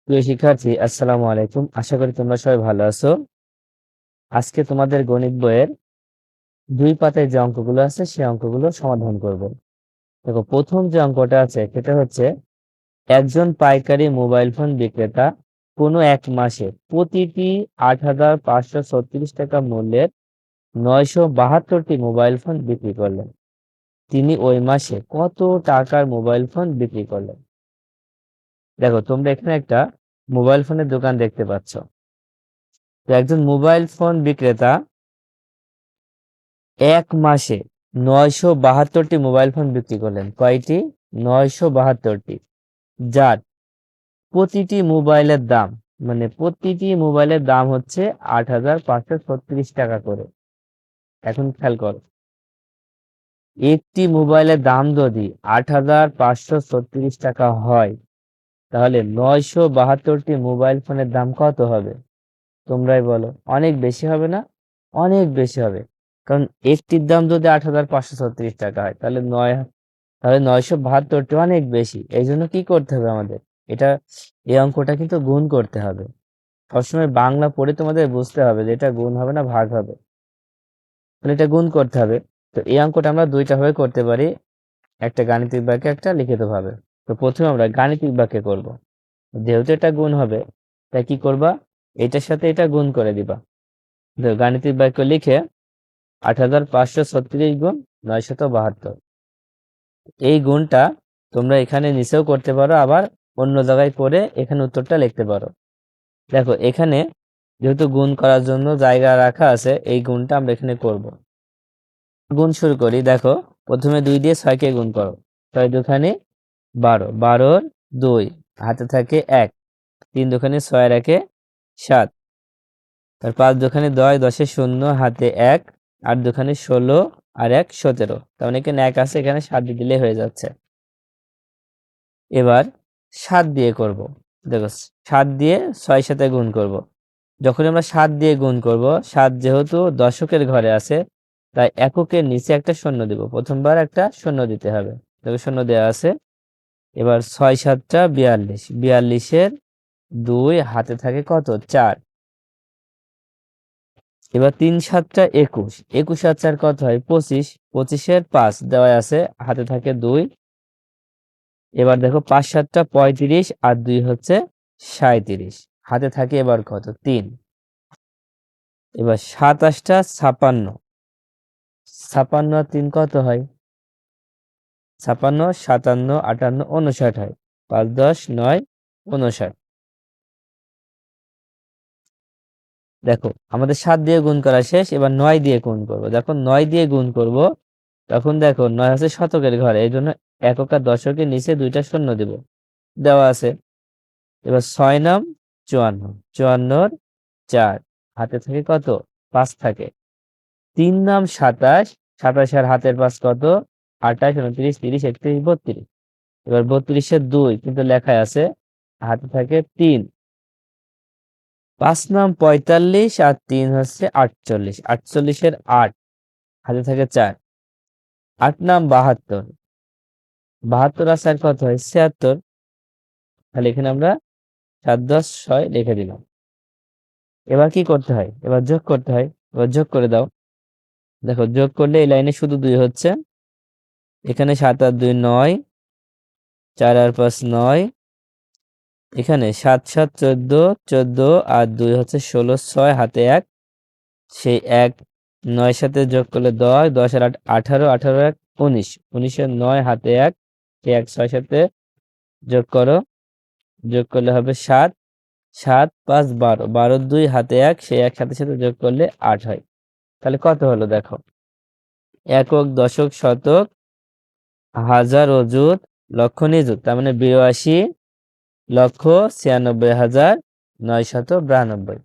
প্রিয় শিক্ষার্থী, আসসালামু আলাইকুম। আশা করি তোমরা সবাই ভালো আছো। আজকে তোমাদের গণিত বইয়ের 2 পাতায় যে অঙ্কগুলো আছে সেই অঙ্কগুলো সমাধান করব। দেখো, প্রথম যে অঙ্কটা আছে সেটা হচ্ছে একজন পাইকারি মোবাইল ফোন বিক্রেতা কোনো এক মাসে প্রতিটি ৮,৫৩৬ টাকা মূল্যের ৯৭২টি মোবাইল ফোন বিক্রি করলেন। তিনি ওই মাসে কত টাকার মোবাইল ফোন বিক্রি করলেন? দেখো, তোমরা এখানে একটা মোবাইল ফোনের দোকান দেখতে পাচ্ছ। তো একজন মোবাইল ফোন বিক্রেতা এক মাসে ৯৭২টি মোবাইল ফোন বিক্রি করলেন। কয়টি? ৯৭২টি। যার প্রতিটি মোবাইলের দাম প্রতিটি মোবাইলের দাম হচ্ছে ৮,৫৩৬ টাকা করে। এখন খেয়াল করো, একটি মোবাইলের দাম যদি ৮,৫৩৬ টাকা হয়, তাহলে ৯৭২টি মোবাইল ফোনের দাম কত হবে? তোমরাই বলো। অনেক বেশি হবে না? অনেক বেশি হবে। কারণ একটির দাম যদি ৮,৫৩৬ টাকা হয়, তাহলে ৯৭২টি অনেক বেশি। এই জন্য কি করতে হবে আমাদের? এই অঙ্কটা কিন্তু গুণ করতে হবে। সবসময় বাংলা পড়ে তোমাদের বুঝতে হবে যে এটা গুণ হবে না ভাগ হবে, তাহলে এটা গুণ করতে হবে। তো এই অঙ্কটা আমরা দুইটা ভাবে করতে পারি, একটা গাণিতিক বাক্যে, একটা লিখিত ভাবে। তো প্রথমে আমরা গাণিতিক বাক্যে করব। যেহেতু এটা গুণ হবে, তাই কি করবা? এটার সাথে এটা গুণ করে দিবা। গাণিতিক বাক্য লিখে ৮,৫৩৬ গুণ ৯৭২। এই গুণটা তোমরা এখানে নিচেও করতে পারো, আবার অন্য জায়গায় করে এখানে উত্তরটা লিখতে পারো। দেখো, এখানে যেহেতু গুণ করার জন্য জায়গা রাখা আছে, এই গুণটা আমরা এখানে করব। গুণ শুরু করি। দেখো, প্রথমে 2 দিয়ে 6কে গুণ করো। 6 দুখানে 12, 12 2 হাতে থাকে 1, 3 দুখানে 6 আর 1 7, তার 5 দুখানে 10, 10 0 হাতে 1, 8 দুখানে 16 আর 1 17। তার মানে এখানে 1 আছে, এখানে 7 দিয়ে দিলে হয়ে যাচ্ছে। এবার 7 দিয়ে করব। দেখো, 7 দিয়ে 6 সাথে গুণ করব। যখন আমরা 7 দিয়ে গুণ করব, 7 যেহেতু দশকের ঘরে আছে, তাই এককের নিচে একটা শূন্য দিব। প্রথমবার একটা শূন্য দিতে হবে। দেখো, শূন্য দেওয়া আছে। এবার 6 7টা 42, 42-এর 2 হাতে থাকে কত? 4। এবার 3 7টা 21, 21 আর 4 কত হয়? 25, 25-এর 5 দেওয়া আছে, হাতে থাকে 2। এবার দেখো, 5 7টা 35 আর 2 হচ্ছে 37, হাতে থাকে এবার কত? 3। এবার 27টা 56, 56 আর 3 কত হয়? 56, 57, 58, 59 হয়। 5 10 9 59। দেখো, আমাদের 7 দিয়ে গুণ করা শেষ। এবার 9 দিয়ে গুণ করব। যখন 9 দিয়ে গুণ করব, তখন দেখো 9 আছে শতকের ঘরে, এই জন্য একক আর দশকের নিচে 2টা শূন্য দিব, দেওয়া আছে। এবার 6 নাম 54, 54-র 4 হাতে থাকে কত? 5 থাকে। 3 নাম 27, 27 আর হাতের 5 কত? 28, 29, 30, 31, 32। এবার 32-এর 2 কিন্তু লেখায় আছে, হাতে থাকে 3। 5 নাম 45 আর 3 হচ্ছে 48, 48-এর 8 হাতে থাকে 4। 8 নাম 72, 72 আর 4 কত হয়? 76। তাহলে এখানে আমরা 7 10 6 লিখে দিলাম। এবার কি করতে হয়? এবার যোগ করতে হয়। এবার যোগ করে দাও। দেখো, যোগ করলে এই লাইনে শুধু 2 হচ্ছে, এখানে 7 আর 2 9, 4 আর 5 9, এখানে 7 7 14, 14 আর 2 হচ্ছে 16, 6 হাতে 1, সেই 1 9 সাথে যোগ করলে 10, 10 আর 8 18, 18 1 19, 19-এর 9 হাতে 1, সেই 1 6 সাথে যোগ করো, যোগ করলে হবে 7, 7 5 12, 12 2 হাতে 1, সেই 1 সাথে সাথে যোগ করলে 8 হয়। তাহলে কত হলো? দেখো, একক দশক শতক হাজার অযুত লক্ষ নিযুত, তার মানে 82,96,992।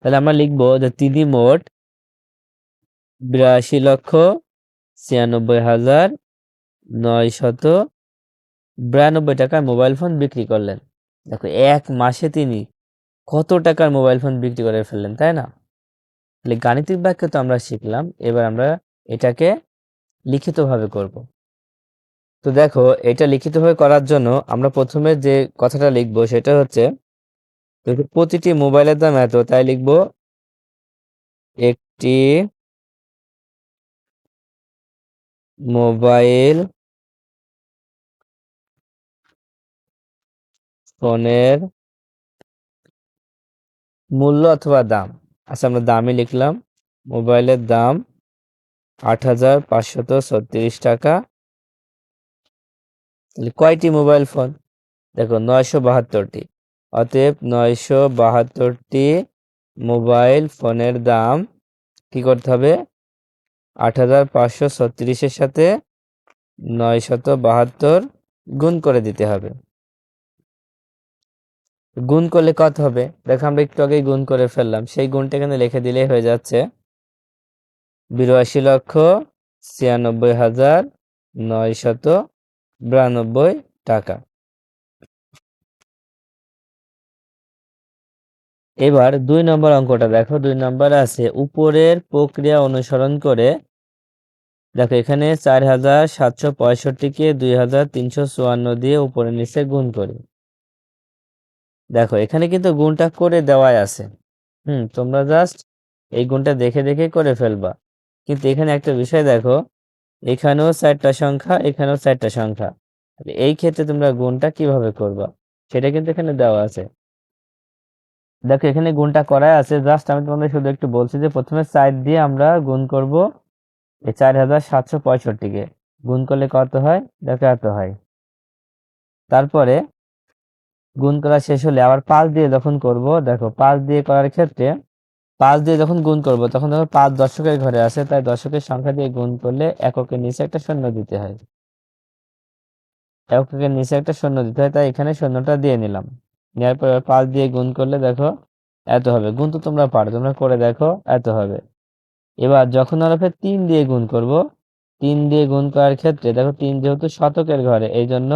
তাহলে আমরা লিখবো যে তিনি মোট 82,96,992 টাকার মোবাইল ফোন বিক্রি করলেন। দেখো, এক মাসে তিনি কত টাকার মোবাইল ফোন বিক্রি করে ফেললেন, তাই না? তাহলে গাণিতিক বাক্য তো আমরা শিখলাম, এবার আমরা এটাকে লিখিতভাবে করব। তো দেখো এটা লিখিতভাবে করার জন্য আমরা প্রথমে যে কথাটা লিখবো সেটা হচ্ছে, যেহেতু প্রতিটি মোবাইলের দাম এত, তাই লিখবো একটি মোবাইল ফোনের মূল্য অথবা দাম। আচ্ছা, আমরা দামই লিখলাম। মোবাইলের দাম ৮,৫৩৬ টাকা। তাহলে কয়টি মোবাইল ফোন? দেখো ৯৭২টি। অতএব ৯৭২টি মোবাইল ফোনের দাম কি করতে হবে? ৮,৫৩৬-এর সাথে ৯৭২ গুণ করে দিতে হবে। গুণ করলে কত হবে? দেখো আমরা একটু আগেই গুণ করে ফেললাম, সেই গুণটা এখানে লিখে দিলেই হয়ে যাচ্ছে ৮২,৯৯,৯92 টাকা। এবার ২ নম্বর অঙ্কটা দেখো। ২ নম্বরে আছে উপরের প্রক্রিয়া অনুসরণ করে, দেখো এখানে ৪,৭৬৫কে ২,৩৫৪ দিয়ে উপরে নিচে গুণ করি। দেখো এখানে কিন্তু গুণটা করে দেওয়াই আছে। তোমরা জাস্ট এই গুণটা দেখে দেখে করে ফেলবা। কিন্তু এখানে একটা বিষয় দেখো, এখানেও 4টা সংখ্যা, এখানেও 4টা সংখ্যা। এই ক্ষেত্রে তোমরা গুণটা কিভাবে করবা সেটা কিন্তু এখানে দেওয়া আছে। দেখো এখানে গুণটা করাই আছে, জাস্ট আমি তোমাদের শুধু একটু বলছি যে প্রথমে 4 দিয়ে আমরা গুণ করব এই 4,765-কে। গুণ করলে কত হয়? দেখো এত হয়। তারপরে গুণ করা শেষ হলে আবার 5 দিয়ে যখন করব, দেখো 5 দিয়ে করার ক্ষেত্রে 5 দিয়ে যখন গুণ করব তখন দেখো 5 দশকের ঘরে আছে, তাই দশকের সংখ্যা দিয়ে গুণ করলে এককের নিচে একটা শূন্য দিতে হয়। এককের নিচে একটা শূন্য দিতে হয়, তাই এখানে শূন্যটা দিয়ে নিলাম। নেওয়ার পর 5 দিয়ে গুণ করলে দেখো এত হবে। গুণ তো তোমরা পারো, তোমরা করে দেখো, এত হবে। এবার যখন আমরা ফের 3 দিয়ে গুণ করব, 3 দিয়ে গুণ করার ক্ষেত্রে দেখো 3 যেহেতু শতকের ঘরে, এই জন্য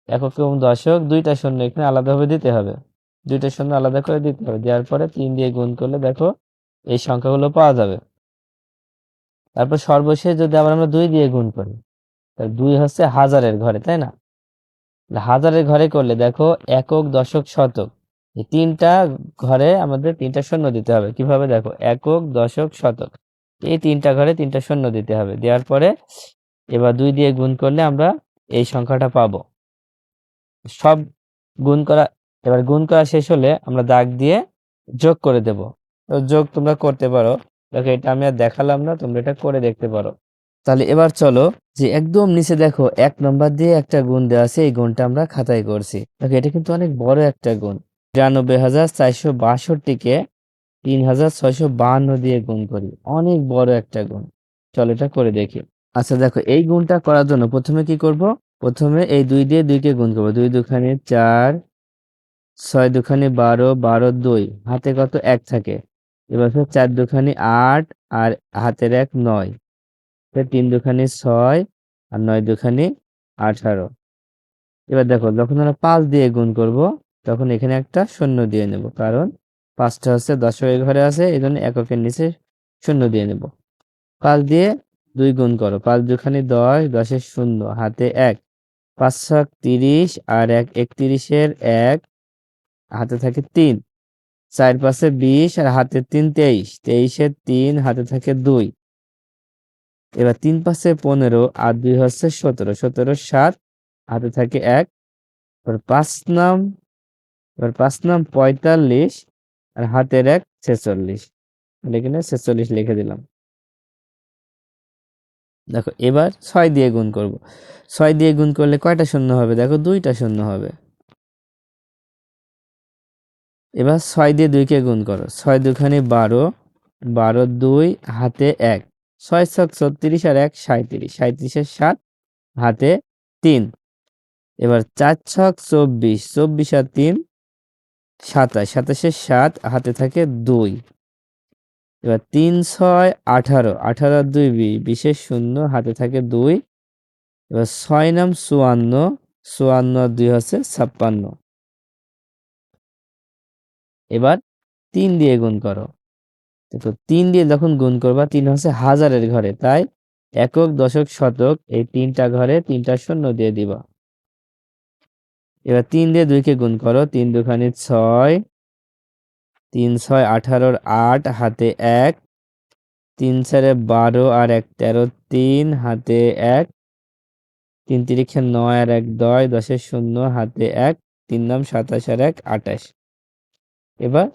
একক এবং দশক দুইটা শূন্য এখানে আলাদাভাবে দিতে হবে। দুইটা শূন্য আলাদা করে দিতে হবে। দেওয়ার পরে 3 দিয়ে গুণ করলে দেখো এই সংখ্যাগুলো পাওয়া যাবে। তারপর সর্বশেষ যদি আবার আমরা 2 দিয়ে গুণ করি, তাহলে 2 হচ্ছে হাজারের ঘরে, তাই না? হাজারের ঘরে করলে দেখো একক, দশক, শতক, এই তিনটা ঘরে আমাদের 3টা শূন্য দিতে হবে। কিভাবে? দেখো একক, দশক, শতক, এই 3টা ঘরে 3টা শূন্য দিতে হবে। দেওয়ার পরে এবার 2 দিয়ে গুণ করলে আমরা এই সংখ্যাটা পাবো। সব গুণ করা, এবার গুণ করা শেষ হলে আমরা দাগ দিয়ে যোগ করে দেব। তো যোগ তোমরা করতে পারো। দেখো এটা আমি আর দেখালাম না, তোমরা এটা করে দেখতে পারো। তাহলে এবার চলো যে একদম নিচে দেখো 1 নম্বর দিয়ে একটা গুণ দেওয়া আছে, এই গুণটা আমরা খাতায় করছি। দেখো এটা কিন্তু অনেক বড় একটা গুণ। ৯৩,৪৬২-কে ৩,৬৫২ দিয়ে গুণ করি, অনেক বড় একটা গুণ। চলো এটা করে দেখি। আচ্ছা দেখো এই গুণটা করার জন্য প্রথমে কি করব? প্রথমে এই 2 দিয়ে 2কে গুণ করবো। 2 দুখানে 4, 6 দুখানে 12, 12 2, হাতে কত 1 থাকে। এবার 4 দুখানে 8 আর হাতের 1 9, 3 দুখানে 6 আর 9 দুখানে 18। এবার দেখো যখন আমরা 5 দিয়ে গুণ করব তখন এখানে একটা শূন্য দিয়ে নেব, কারণ 5টা হচ্ছে দশকের ঘরে আছে, এই জন্য এককের নিচে শূন্য দিয়ে নেব। 5 দিয়ে 2 গুণ করো, 5 দুখানে 10, 10-এর শূন্য, হাতে 1, 5 ছক 30 আর 1 31-এর 1, হাতে থাকে 3, 4 5-এ 20 আর হাতে 3 23, 23-এর 3, হাতে থাকে 2। এবার 3 5-এ 15 আর 2 হচ্ছে 17, 17-এর 7, হাতে থাকে 1। এবার 5 নাম 45 আর হাতের 1 46, এখানে 46 লিখে দিলাম। দেখো এবার 6 দিয়ে গুণ করব। 6 দিয়ে গুণ করলে কয়টা শূন্য হবে? দেখো 2টা শূন্য হবে। এবার 6 দিয়ে 2কে গুণ করো, 6 দুখানে 12, 12 2, হাতে 1, 6 ছক 36 আর 1 37, 37-এর 7, হাতে 3। এবার 4 ছক 24, 24 আর 3 27, 27-এর 7, হাতে থাকে 2। এবার 3 6 18, 18 আর 2 20, 20-এর 0, হাতে থাকে 2। এবার 6 নাম 54, 54 আর 2 হচ্ছে 56। এবার 3 দিয়ে গুণ করো। দেখো 3 দিয়ে যখন গুণ করবা, 3 হচ্ছে হাজারের ঘরে, তাই একক, দশক, শতক এই ৩টা ঘরে ৩টা শূন্য দিয়ে দিবা। এবার ৩ দিয়ে ২ কে গুণ করো। ৩ দুখানি ৬, ৩ ৬ 18 ৮ হাতে ১, ৩ ৪ 12 আর ১ 13, ৩ হাতে ১, ৩ তিরিক্ষে ৯ আর ১ ১০, ১০ শূন্য হাতে ১, ৩ নাম ২৭ আর ১ ২৮। এবার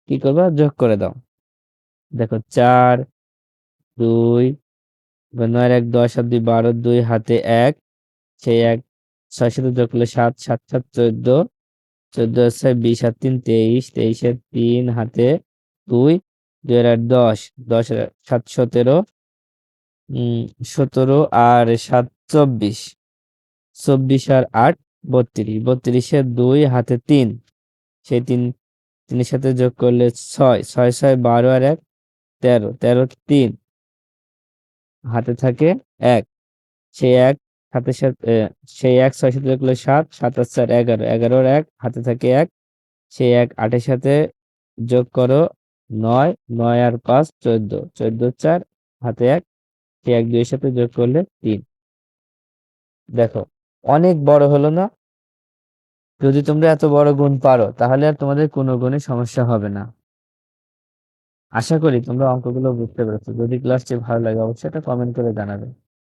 কি করবা? যোগ করে দাও। দেখো ৪, ২, ৯ আর ১ ১০ আর ২ ১২, ২ হাতে ১, সেই ১ ৬ সাথে যোগ করলে ৭, ৭ ৭ 14, 14 আর ৬ ২০ আর ৩ ২৩, ২৩ এর ৩ হাতে ২, ২ আর ৮ ১০, ১০ আর ৭ ১৭, ১৭ আর ৭ ২৪, ২৪ আর ৮ ৩২, ৩২ এর ২ হাতে ৩, সেই ৩ ৩ সাথে যোগ করলে ৬, ৬ ৬ ১২ আর ১ ১৩, ১৩ ৩ হাতে থাকে ১, সেই ১ সাথে সেই ১ ৬ সাথে যোগ করলে ৭, ৭ আর ৪ ১১, ১১ আর ১ হাতে থাকে ১, সেই ১ ৮ এর সাথে যোগ করো ৯, ৯ আর ৫ ১৪, ১৪ ৪ হাতে ১, সেই ১ ২ এর সাথে যোগ করলে ৩। দেখো অনেক বড় হলো না? যদি তোমরা এত বড় গুণ পারো তাহলে আর তোমাদের কোনো গুণে সমস্যা হবে না। আশা করি তোমরা অঙ্কগুলো বুঝতে পেরেছো। যদি ক্লাসটি ভালো লাগে অবশ্যই একটা কমেন্ট করে জানাবে।